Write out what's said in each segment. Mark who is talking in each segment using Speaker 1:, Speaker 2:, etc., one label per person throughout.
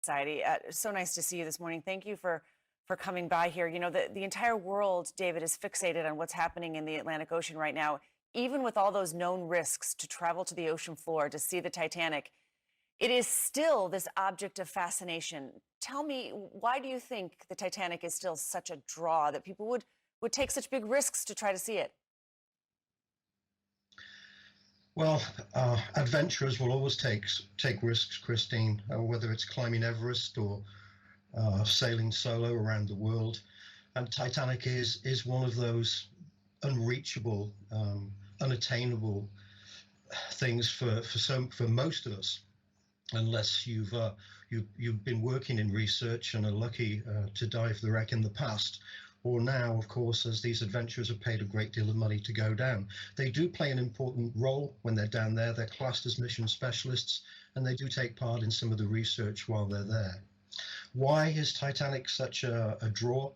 Speaker 1: Society. So nice to see you this morning. Thank you for coming by here. You know, the entire world, David, is fixated on what's happening in the Atlantic Ocean right now. Even with all those known risks to travel to the ocean floor to see the Titanic, it is still this object of fascination. Tell me, why do you think the Titanic is still such a draw that people would take such big risks to try to see it?
Speaker 2: Well, adventurers will always take risks, Christine, whether it's climbing Everest or sailing solo around the world. And Titanic is one of those unreachable, unattainable things for most of us, unless you've been working in research and are lucky to dive the wreck in the past. Or now, of course, as these adventurers have paid a great deal of money to go down. They do play an important role when they're down there. They're classed as mission specialists, and they do take part in some of the research while they're there. Why is Titanic such a draw?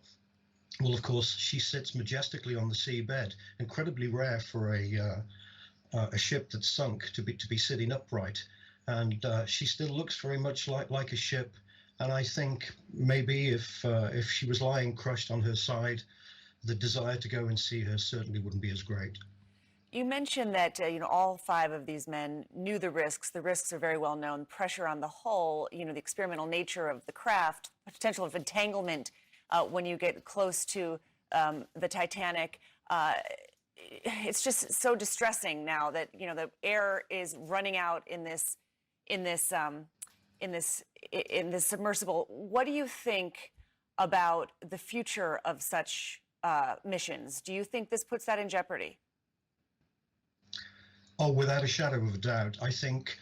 Speaker 2: Well, of course, she sits majestically on the seabed, incredibly rare for a ship that's sunk to be sitting upright. And she still looks very much like a ship. And I think maybe if she was lying crushed on her side, the desire to go and see her certainly wouldn't be as great.
Speaker 1: You mentioned that all five of these men knew the risks. The risks are very well known. Pressure on the hull, the experimental nature of the craft, potential of entanglement when you get close to the Titanic. It's just so distressing now that the air is running out in this submersible. What do you think about the future of such missions? Do you think this puts that in jeopardy?
Speaker 2: Oh, without a shadow of a doubt. I think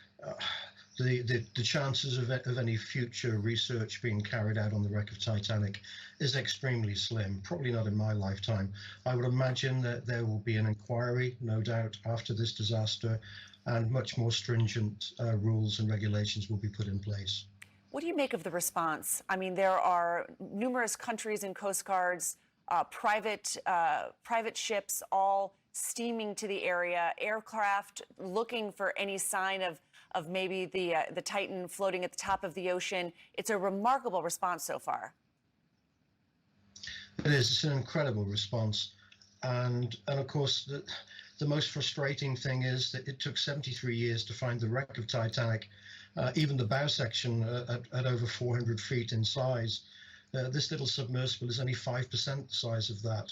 Speaker 2: the chances of any future research being carried out on the wreck of Titanic is extremely slim, probably not in my lifetime. I would imagine that there will be an inquiry, no doubt, after this disaster, and much more stringent rules and regulations will be put in place.
Speaker 1: What do you make of the response? I mean, there are numerous countries and coast guards, private ships, all steaming to the area, aircraft looking for any sign of maybe the Titan floating at the top of the ocean. It's a remarkable response so far.
Speaker 2: It is. It's an incredible response, and of course the most frustrating thing is that it took 73 years to find the wreck of Titanic, even the bow section at over 400 feet in size. This little submersible is only 5% the size of that.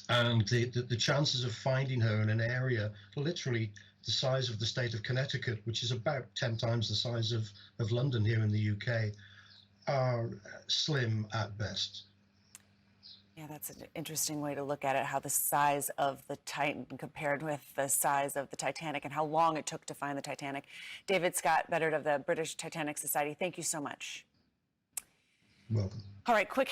Speaker 2: And the chances of finding her in an area literally the size of the state of Connecticut, which is about 10 times the size of London here in the UK, are slim at best.
Speaker 1: Yeah, that's an interesting way to look at it, how the size of the Titan compared with the size of the Titanic and how long it took to find the Titanic. David Scott-Beddard of the British Titanic Society, thank you so much.
Speaker 2: Welcome.
Speaker 1: All right, quick